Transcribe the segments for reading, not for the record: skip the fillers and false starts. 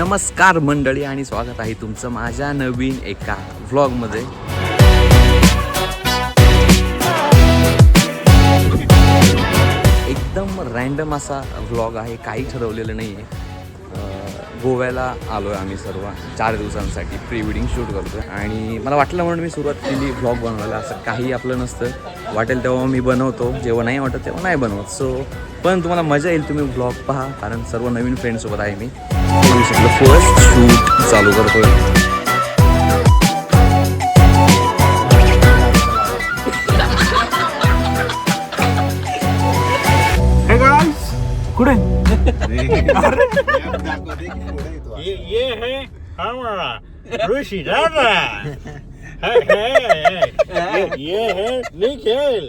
नमस्कार मंडळी आणि स्वागत आहे तुमचं माझ्या नवीन एका व्लॉगमध्ये. एकदम रँडम असा व्लॉग आहे, काही ठरवलेलं नाही आहे. गोव्याला आलो आहे आम्ही सर्व 4 दिवसांसाठी प्री वेडिंग शूट करतो आहे आणि मला वाटलं म्हणून मी सुरुवात केली व्लॉग बनवायला. असं काही आपलं नसतं, वाटेल तेव्हा मी बनवतो, जेव्हा नाही वाटत तेव्हा नाही बनवत. सो पण तुम्हाला मजा येईल, तुम्ही व्लॉग पहा, कारण सर्व नवीन फ्रेंडसोबत आहे मी. फर्स्ट शूट चालू करतोय. कुठे ये है हमारा ऋषि दादा. ये है निखिल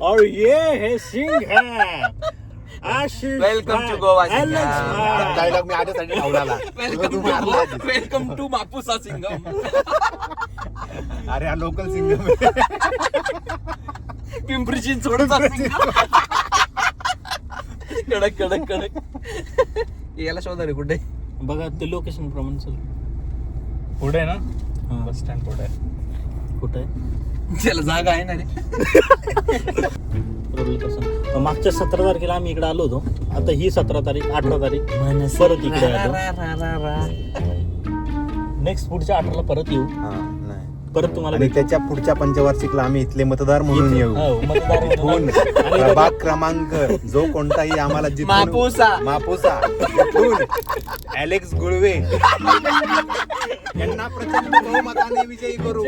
और ये है Singh. Welcome to Goa. Dialogue मी आजसाठी आवडाला. Welcome to Mapusa Singham. अरे हा लोकल सिंगम पिंपरी चिंचवडचा सिंगम. कडक कडक कडक. याला शोधा रे कुठे बघा ते लोकेशन प्रमाणे चालू. पुढे आहे ना बस स्टँड पुढे आहे. कुठे आहे त्याला जागा आहे ना रे. मागच्या 17 तारखेला आम्ही इकडे आलो होतो. आता ही 17 तारीख 18 तारीख परत इकडे आलो. नेक्स्ट पुढच्या 18ला परत येऊ. परत तुम्हाला आणि त्याच्या पुढच्या पंचवार्षिकला आम्ही इथले मतदार म्हणून येऊ. मतदार प्रभाग क्रमांक जो कोणताही आम्हाला मापुसा अलेक्स गुळवे यांना प्रचंड बहुमताने विजयी करू.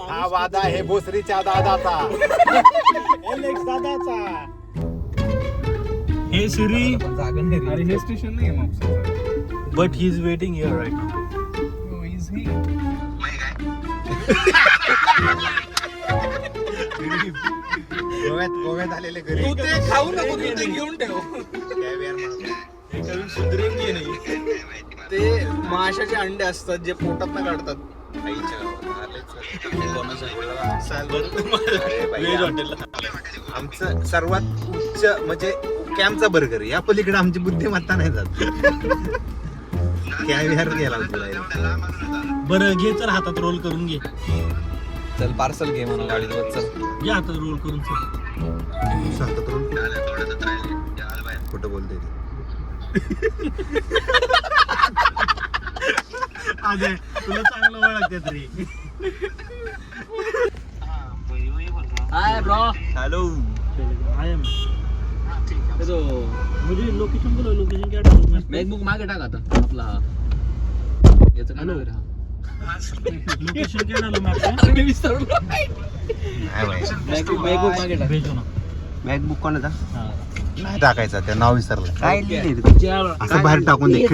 हा वादा आहे भोसरीच्या दादाचा, अलेक्स दादाचा. हे सिरी अरे हे स्टेशन नाही आहे but he is waiting here right now. Is he गोव्यात आलेले घरी तू ते खाऊ नको, तू ते घेऊन ठेव. ते माशाचे अंडे असतात जे पोटात ना काढतात. आमचं सर्वात उच्च म्हणजे कॅम्पचा बर्गर. या पलीकडे आमची बुद्धिमत्ता नाही जात. कॅवियार गेला तुला. बरं घे, चल हातात रोल करून घे. चल पार्सल घे म्हणून गाडीसोबत. चल घे हातात रोल करून. कुठं बोलते अजय तुला चांगलं ओळखते तरी. Hi bro. Hello. I am तो मुझे लोकेशन बोलो. लोकेशन क्या डालूं? मॅकबुक मागे टाक आता आपला. याचं काय नाव आहे रे? लोकेशन क्या डालूं मैं आपको? अरे मी विसरलो. मॅकबुक मागे टाक. भेजो ना. मॅकबुक कोणाचा हां नाही टाकायचा, त्या नाव विसरलं. काय असं बाहेर टाकून दे.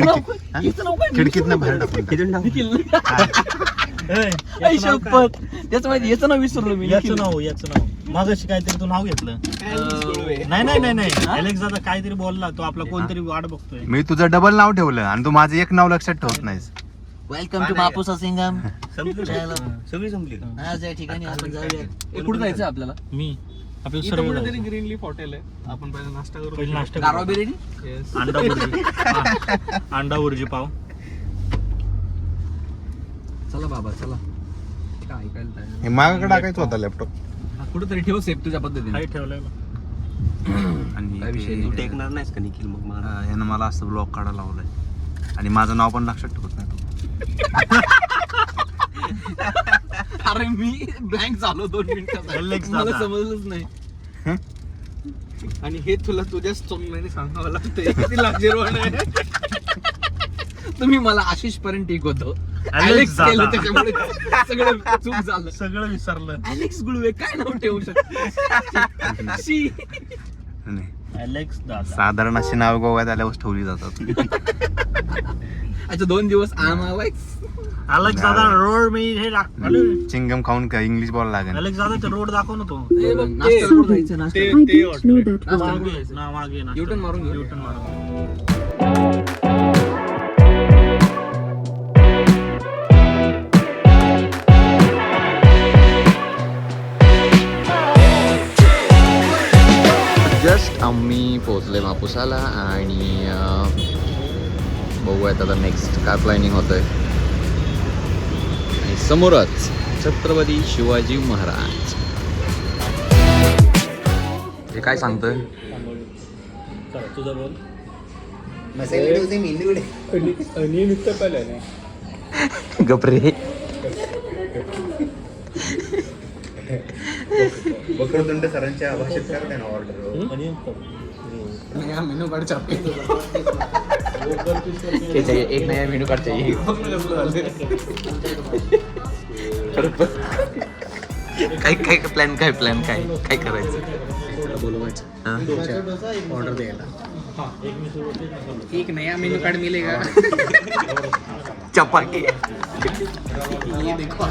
खिडकीतनं बाहेर टाकून दे. शपथ त्याचं माहिती, याचं नाव विसरलो मी. याचं नाव मागाशी काहीतरी तू नाव घेतलं. नाही अलेक्स दादा काहीतरी बोलला तो. आपला कोणतरी वाट बघतोय. मी तुझं डबल नाव ठेवलं आणि तू माझं एक नाव लक्षात ठेवत नाहीस. Welcome to Mapusa Singham. सगळी संपली. आज या ठिकाणी आपण जाऊया. कुठे जायचं आपल्याला? मी आपल्याला सर्व ग्रीन लीफ हॉटेल आहे. आपण पहिला नाश्ता करू. पहिला नाश्ता गारवा बिर्याणी. Yes. अंडा भुर्जी. अंडा भुर्जी पाव. चला बाबा चला. काय ऐकायला तयार. हे मागाकडे टाकायचं होता लॅपटॉप. कुठेतरी ठेव सेफ तुझ्या पद्धतीने. काही ठेवलंय आणि काय विषय ते- नाही. टेकणार नाहीस का निखिल? मग यानं मला असं ब्लॉग काढायला लावलंय आणि माझं नाव पण लक्षात ठेवत नाही. अरे मी ब्लँक झालो 2 मिनिटात. Alex मला दादा. समजलंच नाही. आणि हे तुला तुझ्याच तोंडाने सांगावं लागतं. किती लाजिरवाण आहे. तुम्ही मला आशिष पर्यंत ठीक होतो. Alex Alex केलं दादा. त्याच्यामुळे सगळं चूक झालं. सगळं विसरलं. अलेक्स गुळवे काय नाव ठेवू शकतो? शी. नाही, अलेक्स दादा. साधारण अशी नाव गोव्यात आल्यावर ठेवली जातात. अच्छा 2 दिवस आमावायच. अलेक्स दादा रोड मी हे चिंगम खाऊन का इंग्लिश बोलायला लागेल. अलेक्स दादा रोड दाखव ना तो. नाश्त्याला कुठं जायचं? नाश्त्याला. ते हॉटेल मागे ना. U-turn मारून घे. U-turn मारून. जस्ट आम्ही पाऊस आला आणि बघूयात आता नेक्स्ट काय प्लॅनिंग होतंय. आणि समोरच छत्रपती शिवाजी महाराज. हे काय सांगतोय? चला तुझं बोल. अनियमित पहिलं नाही. गपरे. वक्रतुंड सरांच्या भाषेत करते ना ऑर्डर. आणि मेनू कार्ड छापे. एक नया मेनू कार्ड चाहिए. काय प्लॅन काय करायचं? ऑर्डर द्यायला एक मी सुरू होते. एक नया मेनू कार्ड मिलेगा. चपाती. ये देखो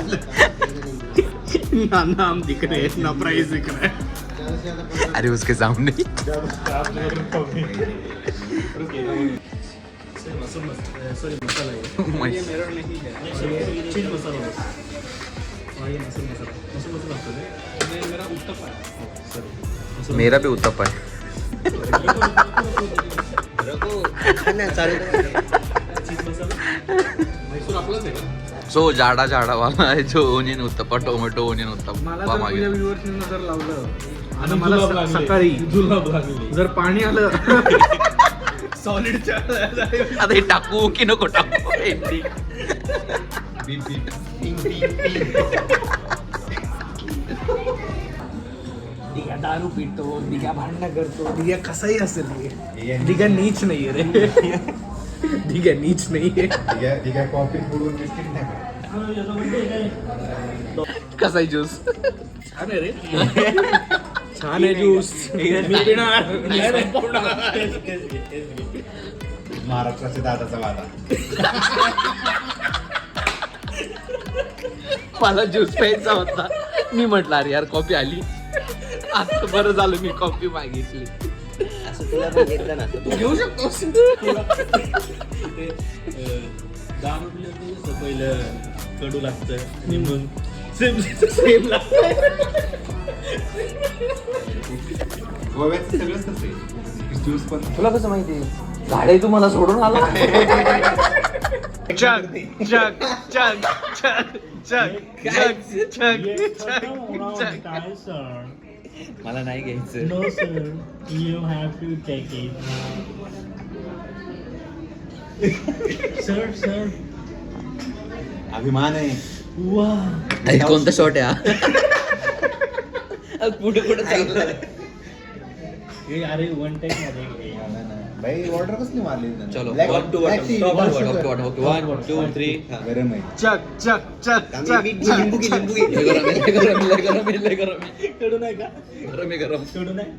ना नाम दिख रहे हैं ना प्राइस दिख रहा है. अरे उसके सामने सॉरी मसाला आहे. ये मिरर नहीं है. चीज मसाला आहे. ये मसाला असतो ते. ये मेरा उत्तपा है. सॉरी. मेरा भी उत्तप है. चीज मसाला मैसूर आपलाच आहे का? सो जाडा वाला आहे जो ओनियन उत्तप्पा, टोमॅटो ओनियन मला उत्तप्पा जर तुझ्या मागे. व्ह्युअर्सने नजर लावलं आणि आणि मला जुलाब लागले. सकाळी जुलाब लागले. जर पाणी आलं सॉलिडच्या आता हे टाकू की नको टाकू? Ending. दिघा दारू पितो, दिघा भांडणं करतो, दिघा कसाही असेल रे. दिघा नीच नाहीये रे. दिघा नीच नाहीये. ठीक आहे कॉफी फोडून बिस्किट नाही. कसाई ज्यूस. छान आहे रे. छान आहे ज्यूस. मी पिणार. महाराष्ट्राच्या दादाचा वादा. मला ज्यूस प्यायचा होता. मी म्हटलं अरे यार कॉफी आली. आता बरं झालं मी कॉफी मागितली. तू घेऊ शकतोस. दारू पिल्याचं पहिलं कडू लागतं आणि मग सेम लागतं. गोव्याचं सगळंच तसं आहे. ज्यूस पण तुला कसं माहिती? गाडी तुम्हाला सोडून आला. चक चक चक चक चक चक चक काय सर? मला नाही घ्यायचं. No sir, you have to take it. Sir अभिमान आहे. वा. अरे कोणता शॉट आहे हा? पुढे चाललं. हे अरे वन टाइम मध्ये भाई ऑर्डर कसली मारली त्यांनी? चलो Black- 1 2 black tea, black sugar. 1 2 3. गरम आहे. चक चक चक चक. कडू नाही का? गरम. कडू नाही.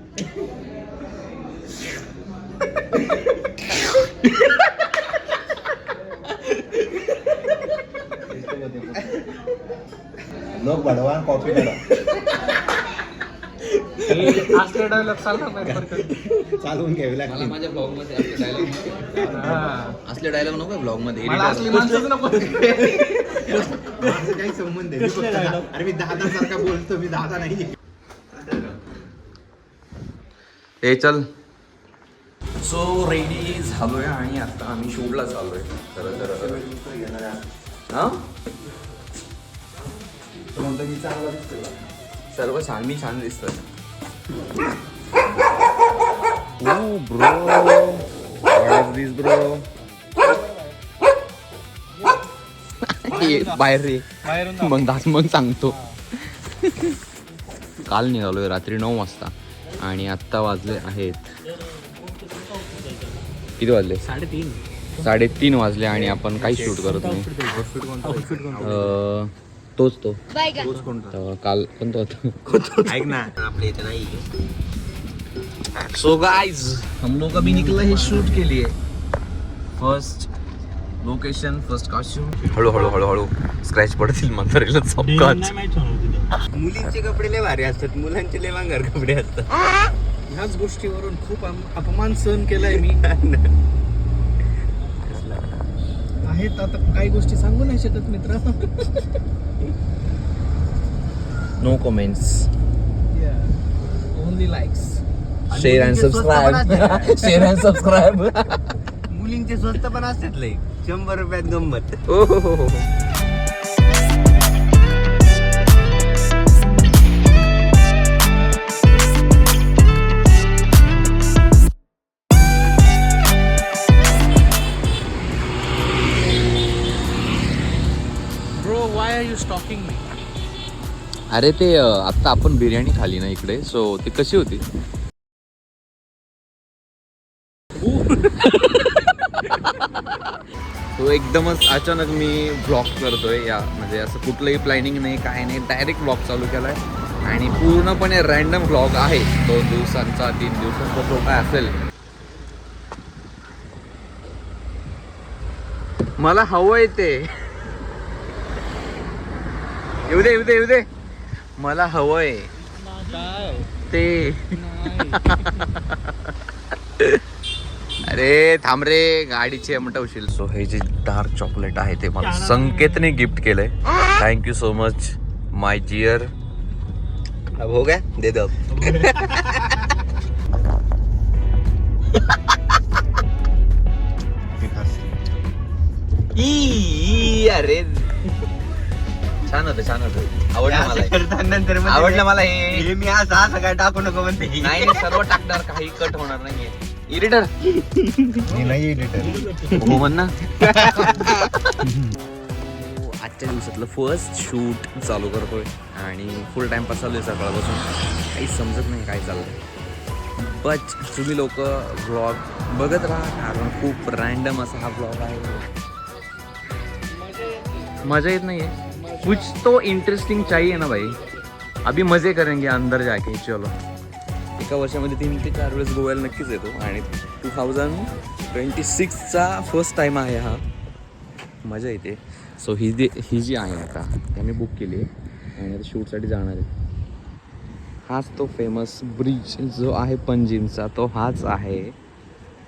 लोक भडवा कॉफी करा. असले डायलॉग सांगणार नाही बरं का. चालवून घ्यावी मला लागते. माझ्या ब्लॉग मध्ये असले डायलॉग नको ब्लॉग मध्ये मला असली माणसंच नको. माझं काही संबंध आहे. मी कसले फक्त dialogue? अरे मी दादा सारखा बोलतो. मी दादा नाही. ए चल. सो रेडी झालोय आणि आता आम्ही शूटला चाललोय. हा सर्व छान. मी छान दिसतोय. ब्रो बाहेर रे. मग सांगतो. काल निघालोय रात्री 9 वाजता आणि आत्ता वाजले आहेत किती वाजले? 3:30 वाजले आणि आपण काही शूट करत नाही. तोच तो काल कोणता होता? ऐक ना आपल्या इथे नाही. सो गाइस हम लोग अभी निकले हैं शूट के लिए. First location, first costume. हळू स्क्रॅच पडतील म्हातारीला चौकात. नाही माहित होणार. मुलींचे कपडे लय भारी असतात. मुलांचे लय वांगर कपडे असतात. ह्याच गोष्टीवरून खूप अपमान सहन केलाय मी. आहेत आता काही गोष्टी सांगू नाही शकत मित्र. No comments. Only likes. Share and subscribe share and subscribe. मुलींचे स्वस्त पण असतात लय 100 रुपयात गंमत. ओ हो हो हो. Bro, why are you stalking me? अरे ते आता आपण बिर्याणी खाली ना इकडे, सो ती कशी होती? तो एकदमच अचानक मी ब्लॉग करतोय या, म्हणजे असं कुठलंही प्लॅनिंग नाही काय नाही, डायरेक्ट ब्लॉग चालू केलाय आणि पूर्णपणे रॅन्डम ब्लॉग आहे. 2 दिवसांचा 3 दिवसांचा जो काय असेल. मला हवंय ते, येऊ दे येऊ दे येऊ दे, मला हवंय ते. अरे थांब रे, गाडीची मटवशील. सो हे जे डार्क चॉकलेट आहे ते मला संकेतने गिफ्ट केलंय. Thank you so much my dear. अब हो गया दे दो. अरे छान होतं छान होतं, आवडलं मला. नंतर आवडलं मला हे. मी असं काय टाकू नको म्हणते. नाही सर्व टाकणार, काही कट होणार नाहीये. एडिटर मी नाही एडिटर. हो म्हण ना. आजच्या दिवसातलं फर्स्ट शूट चालू करतोय आणि फुल टाइमपास चालू आहे सकाळपासून. काही समजत नाही काय चाललंय, बट तुम्ही लोक व्लॉग बघत राहा कारण खूप रॅन्डम असा हा व्लॉग आहे. मजा येत नाहीये, कुछ तो इंटरेस्टिंग चाहिए ना भाई. अभी मजे करेंगे अंदर जाके. चलो, एका वर्षामध्ये 3 ते 4 वेळेस गोव्याला नक्कीच येतो आणि 2026चा फर्स्ट टाईम आहे हा. मजा येते. सो ही जी आहे आता ती आम्ही बुक केली आहे आणि आता शूटसाठी जाणार आहे. हाच तो फेमस ब्रिज जो आहे पणजीमचा, तो हाच आहे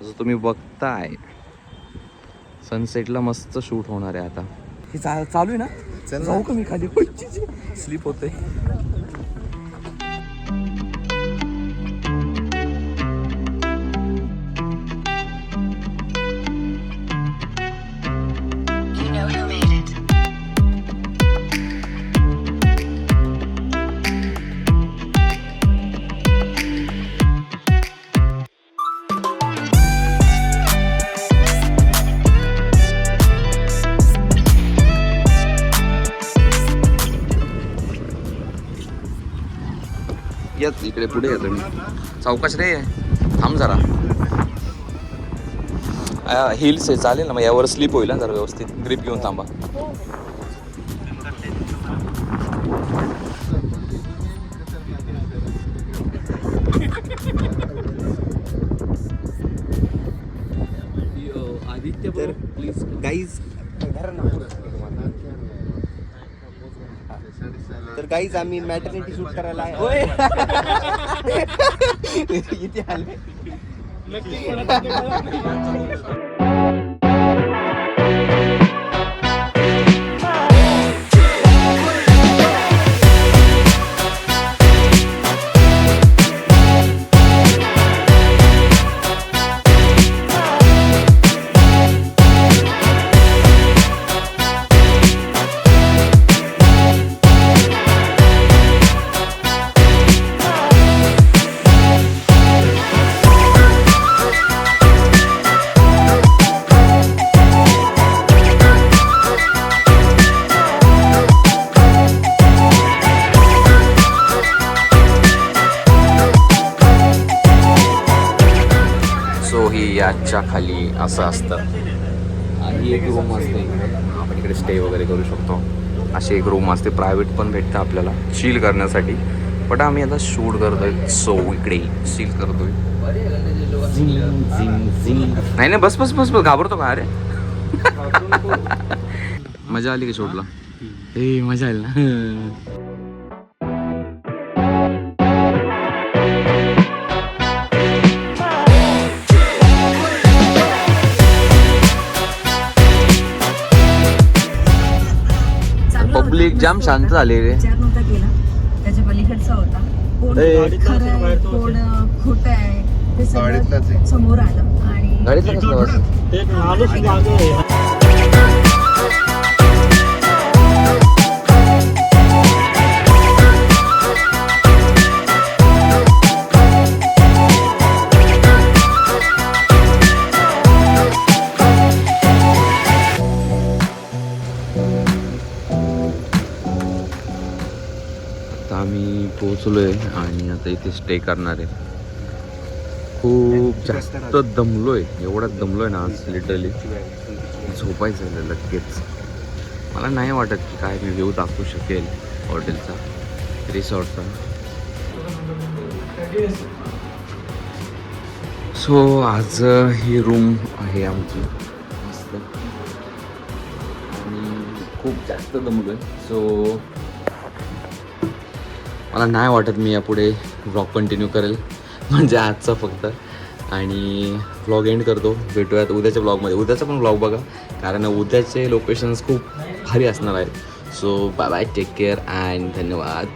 जो तुम्ही बघताय. सनसेटला मस्त शूट होणार आहे. आता हे चालू आहे ना, जाऊ का मी खाली? स्लिप होते. येत इकडे पुढे येतो मी. चौकाश रे, थांब जरा. हिल्स आहे, चालेल ना मग यावर स्लिप होईल ना जरा व्यवस्थित. ग्रिप घेऊन थांबा. आदित्य प्लीज गाईज तर गाईज आम्ही मॅटर्निटी शूट करायला इथे आले. याच्या खाली असं असतं. ही एक रूम असते, आपण इकडे स्टे वगैरे करू शकतो. अशी एक रूम असते, प्रायव्हेट पण भेटतं आपल्याला चिल करण्यासाठी. बट आम्ही आता शूट करतोय, सो इकडे चिल करतोय. नाही नाही, बस बस बस बस, घाबरतो का? अरे मजा आली का शूटला? ए मजा आली ना. पब्लिक जाम शांत झाले रे. विचार नव्हता केला, त्याच्या पलीकडचा होता. कोण गाडीतलं खरं असेल, आहे बाहेरचं कोण असेल. खोटं आहे ते गाडीतलंच सगळं आहे. समोर आलं आणि गाडीतला कसला वास? ते माणूस मागे आता आम्ही पोहोचलोय आणि आता इथे स्टे करणार आहे. खूप जास्त दमलोय, एवढा दमलोय ना आज लिटरली झोपायचं झालं लगेच. मला नाही वाटत की काय मी व्ह्यू दाखवू शकेल हॉटेलचा, रिसॉर्टचा. सो आज ही रूम आहे आमची मस्त आणि खूप जास्त दमलोय. सो मला नाही वाटत मी यापुढे व्लॉग कंटिन्यू करेल, म्हणजे आजचा फक्त. आणि व्लॉग एंड करतो. भेटूयात उद्याच्या व्लॉगमध्ये. उद्याचा पण व्लॉग बघा, कारण उद्याचे लोकेशन्स खूप भारी असणार आहेत. So bye bye, take care and धन्यवाद.